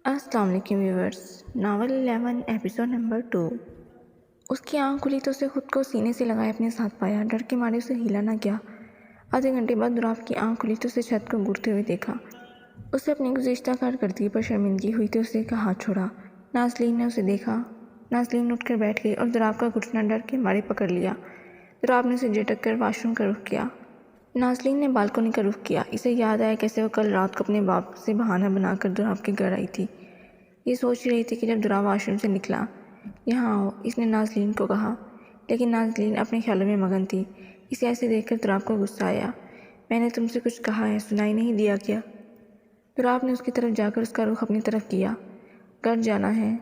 السلام علیکم viewers, novel 11 episode number 2۔ اس کی آنکھ کھلی تو اسے خود کو سینے سے لگائے اپنے ساتھ پایا۔ ڈر کے مارے اسے ہلا نہ کیا۔ آدھے گھنٹے بعد دراف کی آنکھ کھلی تو اسے چھت کو گڑتے ہوئے دیکھا۔ اسے اپنی گزشتہ کارکردگی پر شرمندگی ہوئی تو اسے کا ہاتھ چھوڑا۔ نازلین نے اسے دیکھا۔ نازلین اٹھ کر بیٹھ گئی اور دراف کا گھٹنا ڈر کے مارے پکڑ لیا۔ دراف نے اسے جھٹک کر واش روم کا رخ کیا۔ نازلین نے بالکنی کا رخ کیا۔ اسے یاد آیا کیسے وہ کل رات کو اپنے باپ سے بہانہ بنا کر دراف کے گھر آئی تھی۔ یہ سوچ رہی تھی کہ جب دراف واش روم سے نکلا، یہاں آؤ، اس نے نازلین کو کہا، لیکن نازلین اپنے خیالوں میں مگن تھی۔ اسے ایسے دیکھ کر دراف کو غصہ آیا۔ میں نے تم سے کچھ کہا ہے، سنائی نہیں دیا کیا؟ دراف نے اس کی طرف جا کر اس کا رخ اپنی طرف کیا۔ گھر جانا ہے۔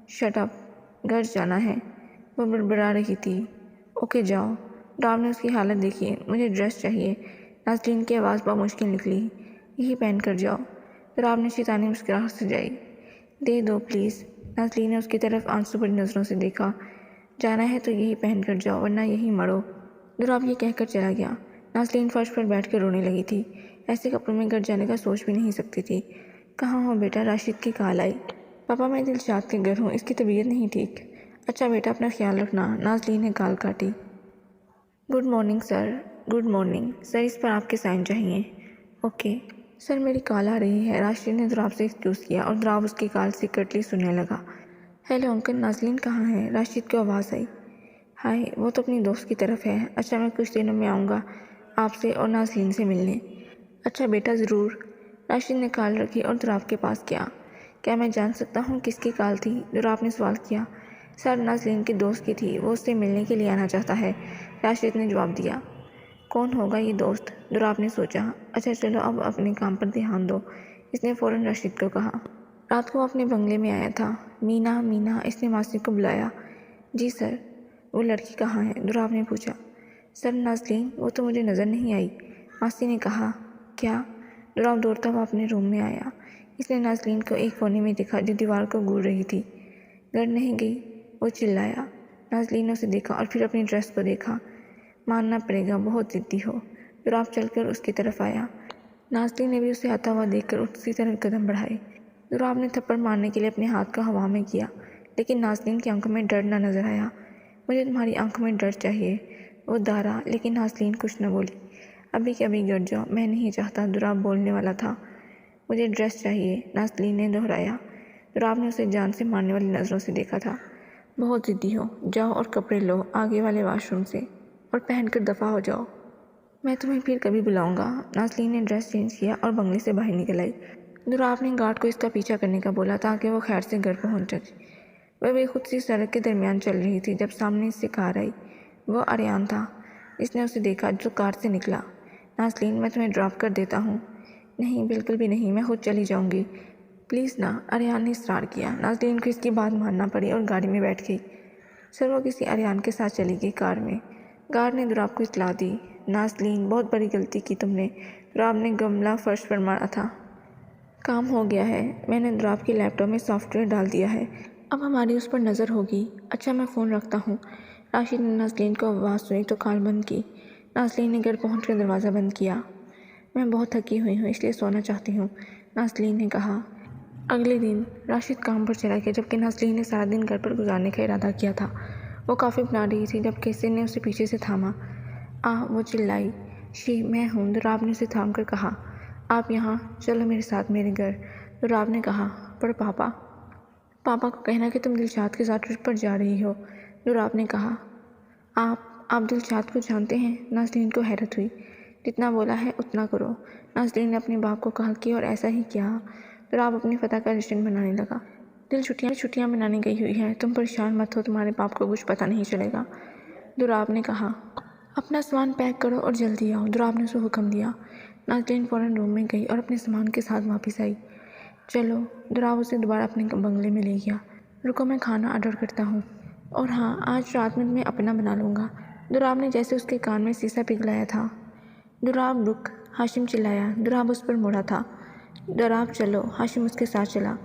شٹ اپ، گھر جانا ہے، وہ بڑبڑا رہی تھی۔ اوکے جاؤ۔ دراف نے اس کی حالت دیکھی۔ مجھے ڈریس چاہیے۔ نازلین کی آواز بہت مشکل نکلی۔ یہی پہن کر جاؤ۔ دراف نے شیطانی مسکراہٹ سجائی۔ دے دو پلیز۔ نازلین نے اس کی طرف آنسو بھری نظروں سے دیکھا۔ جانا ہے تو یہی پہن کر جاؤ ورنہ یہی مرو۔ دراف یہ کہہ کر چلا گیا۔ نازلین فرش پر بیٹھ کر رونے لگی تھی۔ ایسے کپڑوں میں گھر جانے کا سوچ بھی نہیں سکتی تھی۔ کہاں ہو بیٹا؟ راشد کی کال آئی۔ پاپا میں دلشاد کے گھر ہوں، اس کی طبیعت نہیں ٹھیک۔ اچھا بیٹا، اپنا خیال رکھنا۔ نازلین نے کال کاٹی۔ Good morning sir. Good morning sir, اس پر آپ کے سائن چاہیے۔ اوکے سر، میری کال آ رہی ہے۔ راشد نے دراف سے ایکسکیوز کیا اور دراف اس کی کال سیکرٹلی سننے لگا۔ ہیلو انکل، نازلین کہاں ہے؟ راشد کو آواز آئی۔ ہائے، وہ تو اپنی دوست کی طرف ہے۔ اچھا، میں کچھ دنوں میں آؤں گا آپ سے اور نازلین سے ملنے۔ اچھا بیٹا، ضرور۔ راشد نے کال رکھی اور دراف کے پاس گیا۔ کیا میں جان سکتا ہوں کس کی کال تھی؟ دراف نے سوال کیا۔ سر، نازلین کی دوست کی تھی، وہ اس سے ملنے کے لیے آنا چاہتا ہے، راشد نے جواب دیا۔ کون ہوگا یہ دوست؟ دراف نے سوچا۔ اچھا چلو اب اپنے کام پر دھیان دو، اس نے فوراً راشد کو کہا۔ رات کو وہ اپنے بنگلے میں آیا تھا۔ مینا مینا، اس نے ماسی کو بلایا۔ جی سر۔ وہ لڑکی کہاں ہے؟ دراف نے پوچھا۔ سر، نازلین، وہ تو مجھے نظر نہیں آئی، ماسی نے کہا۔ کیا؟ دراف دوڑتا ہوا اپنے روم میں آیا۔ اس نے نازلین کو ایک کونے میں دیکھا جو دیوار کو گھور رہی تھی۔ گھر نہیں گئی؟ وہ چلایا۔ نازلین نے اسے دیکھا اور پھر اپنی ڈریس کو دیکھا۔ ماننا پڑے گا بہت ضدی ہو۔ دراف چل کر اس کی طرف آیا۔ نازلین نے بھی اسے آتا ہوا دیکھ کر اسی طرف قدم بڑھائے۔ دراف نے تھپڑ مارنے کے لیے اپنے ہاتھ کو ہوا میں کیا، لیکن نازلین کی آنکھوں میں ڈر نہ نظر آیا۔ مجھے تمہاری آنکھوں میں ڈر چاہیے، وہ دارا، لیکن نازلین کچھ نہ بولی۔ ابھی کے ابھی گھر جاؤ، میں نہیں چاہتا، دراف بولنے والا تھا۔ مجھے ڈریس چاہیے، نازلین نے دہرایا۔ دراف نے اسے جان سے مارنے والی نظروں سے دیکھا تھا۔ بہت ضدی ہو، جاؤ اور کپڑے لو آگے والے واش روم سے اور پہن کر دفع ہو جاؤ۔ میں تمہیں پھر کبھی بلاؤں گا۔ نازلین نے ڈریس چینج کیا اور بنگلے سے باہر نکل آئی۔ دراف نے گارڈ کو اس کا پیچھا کرنے کا بولا تاکہ وہ خیر سے گھر پہنچ جائے۔ وہ بے خود سی سڑک کے درمیان چل رہی تھی جب سامنے سے کار آئی۔ وہ اریان تھا۔ اس نے اسے دیکھا جو کار سے نکلا۔ نازلین، میں تمہیں ڈراپ کر دیتا ہوں۔ نہیں، بالکل بھی نہیں، میں خود چلی جاؤں گی۔ پلیز نا، اریان نے اصرار کیا۔ نازلین کو اس کی بات ماننا پڑی اور گاڑی میں بیٹھ گئی۔ سر، وہ کسی اریان کے ساتھ چلی گئی کار میں۔ گارڈ نے دراف کو اطلاع دی۔ نازلین، بہت بڑی غلطی کی تم نے، دراف نے گملہ فرش پر مارا تھا۔ کام ہو گیا ہے، میں نے دراف کے لیپ ٹاپ میں سافٹ ویئر ڈال دیا ہے، اب ہماری اس پر نظر ہوگی۔ اچھا میں فون رکھتا ہوں۔ راشد نے نازلین کو آواز سنی تو کال بند کی۔ نازلین نے گھر پہنچ کر دروازہ بند کیا۔ میں بہت تھکی ہوئی ہوں، اس لیے سونا چاہتی ہوں، نازلین نے کہا۔ اگلے دن راشد کام پر چلا گیا جبکہ نازلین نے سارا دن گھر پر گزارنے کا ارادہ کیا تھا۔ وہ کافی بنا رہی تھی جب کیسر نے اسے پیچھے سے تھاما۔ وہ چلائی۔ شی، میں ہوں، دراف نے اسے تھام کر کہا۔ آپ یہاں؟ چلو میرے ساتھ میرے گھر، دراف نے کہا۔ پر پاپا؟ پاپا کو کہنا کہ تم دلشاد کے ساتھ ٹرپ پر جا رہی ہو، دراف نے کہا۔ آپ دلشاد کو جانتے ہیں؟ نازلین کو حیرت ہوئی۔ جتنا بولا ہے اتنا کرو، نازلین نے اپنے باپ کو کہا کی اور ایسا ہی کیا۔ دراف اپنی فتح کا جشن منانے لگا۔ دل چھٹیاں منانے گئی ہوئی ہے، تم پریشان مت ہو، تمہارے باپ کو کچھ پتہ نہیں چلے گا، دراف نے کہا۔ اپنا سامان پیک کرو اور جلدی آؤ، دراف نے اسے حکم دیا۔ نازلین فوراً روم میں گئی اور اپنے سامان کے ساتھ واپس آئی۔ چلو، دراف اسے دوبارہ اپنے بنگلے میں لے گیا۔ رکو، میں کھانا آرڈر کرتا ہوں، اور ہاں، آج رات میں تمہیں اپنا بنا لوں گا، دراف نے جیسے اس کے کان میں سیسا پگھلایا تھا۔ دراف رک، ہاشم چلایا۔ دراف اس پر مڑا تھا۔ دراف چلو، ہاشم اس کے ساتھ چلا۔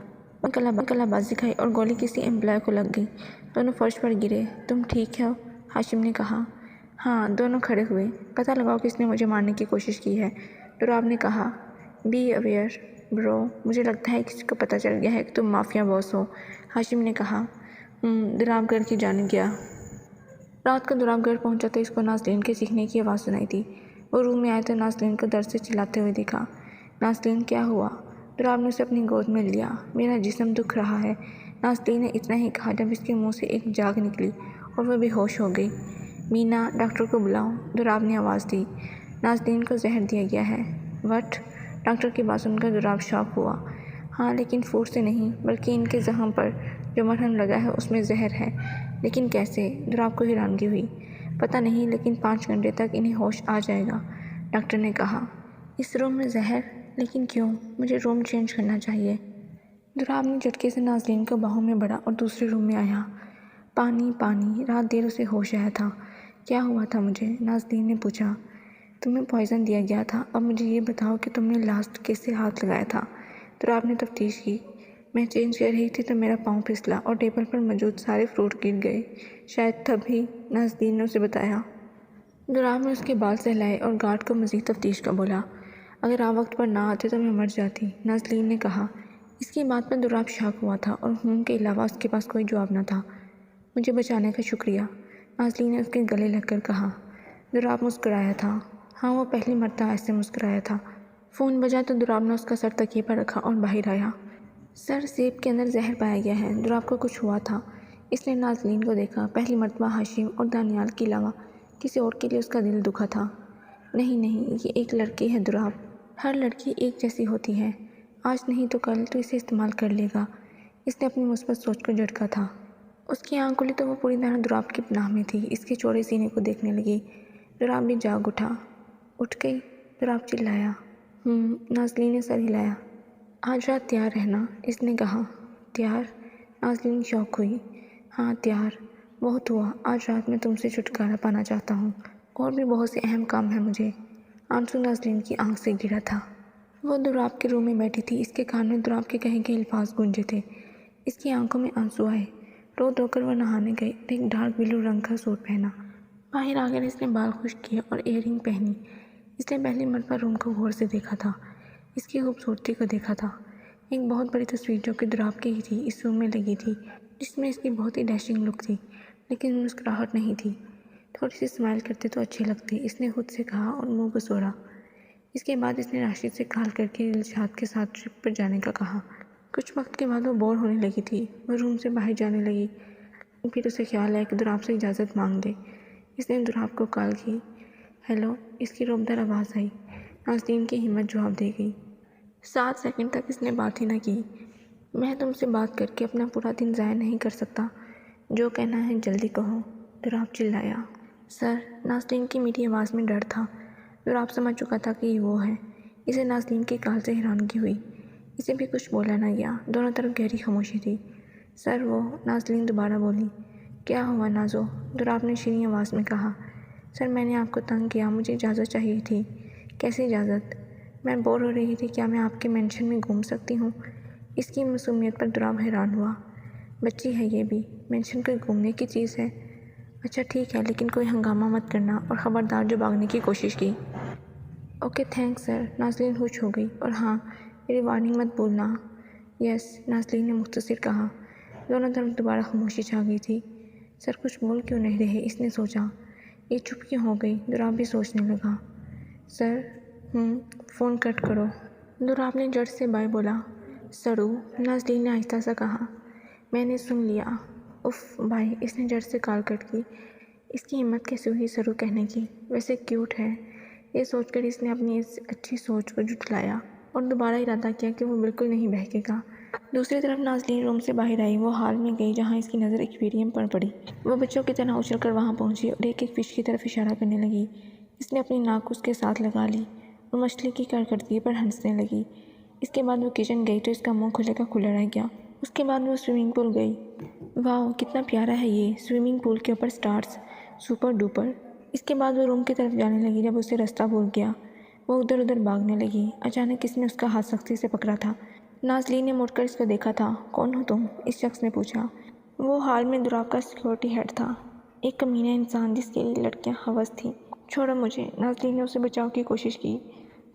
کلا بازی کھائی اور گولی کسی امپلائی کو لگ گئی، دونوں فرش پر گرے۔ تم ٹھیک ہو؟ ہاشم نے کہا۔ ہاں، دونوں کھڑے ہوئے۔ پتہ لگاؤ کس نے مجھے مارنے کی کوشش کی ہے، دراف نے کہا۔ Be aware. برو مجھے لگتا ہے کسی کو پتہ چل گیا ہے کہ تم مافیا باس ہو، ہاشم نے کہا۔ دراب گھر کی جانب گیا۔ رات کو دراب گھر پہنچا تو اس کو نازلین کے چیخنے کی آواز سنائی تھی۔ وہ روم میں آیا تو نازلین کو درد سے چلاتے ہوئے دیکھا۔ نازلین کیا ہوا؟ دراب نے اسے اپنی گود میں لیا۔ میرا جسم دکھ رہا ہے، نازلین نے اتنا ہی کہا جب اس کے منہ سے ایک جاگ نکلی اور وہ بے ہوش ہو گئی۔ مینا ڈاکٹر کو بلاؤ، دراب نے آواز دی۔ نازلین کو زہر دیا گیا ہے۔ وٹ؟ ڈاکٹر کی بات سن کر دراب شاک ہوا۔ ہاں لیکن فوڈ سے نہیں بلکہ ان کے زخم پر جو مرہم لگا ہے اس میں زہر ہے۔ لیکن کیسے؟ دراب کو حیرانگی ہوئی۔ پتہ نہیں لیکن 5 گھنٹے تک انہیں ہوش آ جائے گا، ڈاکٹر نے کہا۔ اس روم میں زہر؟ لیکن کیوں؟ مجھے روم چینج کرنا چاہیے۔ دراب نے جھٹکے سے نازلین کو باہوں میں بڑھا اور دوسرے روم میں آیا۔ پانی پانی، رات دیر اسے ہوش آیا تھا۔ کیا ہوا تھا مجھے؟ نازلین نے پوچھا۔ تمہیں پوائزن دیا گیا تھا، اب مجھے یہ بتاؤ کہ تم نے لاسٹ کیسے ہاتھ لگایا تھا؟ دراب نے تفتیش کی۔ میں چینج کر رہی تھی تو میرا پاؤں پھسلا اور ٹیبل پر موجود سارے فروٹ گر گئے، شاید تبھی، نازلین نے اسے بتایا۔ دراب نے اس کے بال سہلائے اور گارڈ کو مزید تفتیش کا بولا۔ اگر آپ وقت پر نہ آتے تو میں مر جاتی، نازلین نے کہا۔ اس کی بات پر دراب شاک ہوا تھا اور کے علاوہ اس کے پاس کوئی جواب نہ تھا۔ مجھے بچانے کا شکریہ، نازلین نے اس کے گلے لگ کر کہا۔ دراب مسکرایا تھا۔ ہاں وہ پہلی مرتبہ ایسے مسکرایا تھا۔ فون بجا تو دراب نے اس کا سر تکیے پر رکھا اور باہر آیا۔ سر سیب کے اندر زہر پایا گیا ہے، دراب کو کچھ ہوا تھا۔ اس نے نازلین کو دیکھا۔ پہلی مرتبہ ہاشم اور دانیال کے علاوہ کسی اور کے لیے اس کا دل دکھا تھا۔ نہیں نہیں، یہ ایک لڑکی ہے دراب، ہر لڑکی ایک جیسی ہوتی ہے، آج نہیں تو کل تو اسے استعمال کر لے گا۔ اس نے اپنی مثبت سوچ کو جھٹکا تھا۔ اس کی آنکھ کھلی تو وہ پوری طرح دراب کی پناہ میں تھی، اس کے چوڑے سینے کو دیکھنے لگی۔ دراب بھی جاگ اٹھا۔ اٹھ گئی؟ دراب چلایا۔ نازلین نے سر ہلایا۔ آج رات تیار رہنا، اس نے کہا۔ تیار؟ نازلین شوق ہوئی۔ ہاں تیار، بہت ہوا، آج رات میں تم سے چھٹکارا پانا چاہتا ہوں، اور بھی بہت سے اہم کام ہیں مجھے۔ آنسو نازلین کی آنکھ سے گرا تھا۔ وہ دراب کے روم میں بیٹھی تھی، اس کے کان میں دراب کے کہے گئے الفاظ گونجے تھے۔ اس کی آنکھوں میں آنسو آئے۔ رو دھو کر وہ نہانے گئی اور ایک ڈارک بلو رنگ کا سوٹ پہنا۔ باہر آ کر اس نے بال خشک کیے اور ایئر رنگ پہنی۔ اس نے پہلی مرتبہ روم کو غور سے دیکھا تھا، اس کی خوبصورتی کو دیکھا تھا۔ ایک بہت بڑی تصویر جو کہ دراب کی ہی تھی اس روم میں لگی تھی، جس میں اس کی بہت ہی ڈیشنگ لک تھی، لیکن مسکراہٹ نہیں تھی۔ تھوڑی سی اسمائل کرتے تو اچھی لگتی، اس نے خود سے کہا اور منہ بسوڑا۔ اس کے بعد اس نے راشد سے کال کر کے دلشاد کے ساتھ ٹرپ پر جانے کا کہا۔ کچھ وقت کے بعد وہ بور ہونے لگی تھی، وہ روم سے باہر جانے لگی۔ پھر اسے خیال آیا کہ دراب سے اجازت مانگ لے۔ اس نے دراب کو کال کی۔ ہیلو، اس کی روبدار آواز آئی۔ نازلین کی ہمت جواب دے گئی۔ 7 سیکنڈ تک اس نے بات ہی نہ کی۔ میں تم سے بات کر کے اپنا پورا دن ضائع نہیں کر سکتا، جو کہنا ہے جلدی کہو، دراب چلایا۔ سر، نازلین کی میٹھی آواز میں ڈر تھا۔ دراب سمجھ چکا تھا کہ یہ وہ ہے۔ اسے نازلین کی کال سے حیرانگی ہوئی۔ اسے بھی کچھ بولا نہ گیا، دونوں طرف گہری خاموشی تھی۔ سر وہ، نازلین دوبارہ بولی۔ کیا ہوا نازو؟ دراب نے شیریں آواز میں کہا۔ سر میں نے آپ کو تنگ کیا، مجھے اجازت چاہیے تھی۔ کیسی اجازت؟ میں بور ہو رہی تھی، کیا میں آپ کے مینشن میں گھوم سکتی ہوں؟ اس کی معصومیت پر دراب حیران ہوا۔ بچی ہے یہ بھی، مینشن کوئی گھومنے کی چیز ہے؟ اچھا ٹھیک ہے، لیکن کوئی ہنگامہ مت کرنا، اور خبردار جو بھاگنے کی کوشش کی۔ اوکے تھینکس سر، نازلین خوش ہو گئی۔ اور ہاں، میری وارننگ مت بھولنا۔ یس، نازلین نے مختصر کہا۔ دونوں طرف دوبارہ خاموشی چھا گئی تھی۔ سر کچھ بول کیوں نہیں رہے، اس نے سوچا۔ یہ چپ کیوں ہو گئی، دراب بھی سوچنے لگا۔ سر، فون کٹ کرو، دراب نے جٹ سے بائے بولا۔ سڑو، نازلین نے آہستہ سا کہا۔ میں نے سن لیا۔ اف بھائی، اس نے جٹ سے کال کٹ کی۔ اس کی ہمت کیسے ہوئی سرو کہنے کی، ویسے کیوٹ ہے۔ یہ سوچ کر اس نے اپنی اس اچھی سوچ کو جھٹلایا اور دوبارہ ارادہ کیا کہ وہ بالکل نہیں بہکے گا۔ دوسری طرف نازلین روم سے باہر آئی، وہ ہال میں گئی جہاں اس کی نظر ایکویریم پر پڑی۔ وہ بچوں کی طرح اچھل کر وہاں پہنچی اور ایک ایک فش کی طرف اشارہ کرنے لگی۔ اس نے اپنی ناک اس کے ساتھ لگا لی اور مچھلی کی کارکردگی پر ہنسنے لگی۔ اس کے بعد وہ کچن گئی تو اس کا منہ کھلے کا کھلا رہ گیا۔ اس کے بعد وہ سوئمنگ پول گئی۔ واو، کتنا پیارا ہے یہ، سوئمنگ پول کے اوپر سٹارز، سپر ڈوپر۔ اس کے بعد وہ روم کی طرف جانے لگی جب اسے راستہ بھول گیا۔ وہ ادھر ادھر بھاگنے لگی۔ اچانک کسی نے اس کا ہاتھ سختی سے پکڑا تھا۔ نازلین نے مڑ کر اس کو دیکھا تھا۔ کون ہو تم؟ اس شخص نے پوچھا۔ وہ ہال میں دراب کا سیکیورٹی ہیڈ تھا، ایک کمینہ انسان جس کے لیے لڑکیاں ہوس تھیں۔ چھوڑو مجھے، نازلین نے اسے بچاؤ کی کوشش کی۔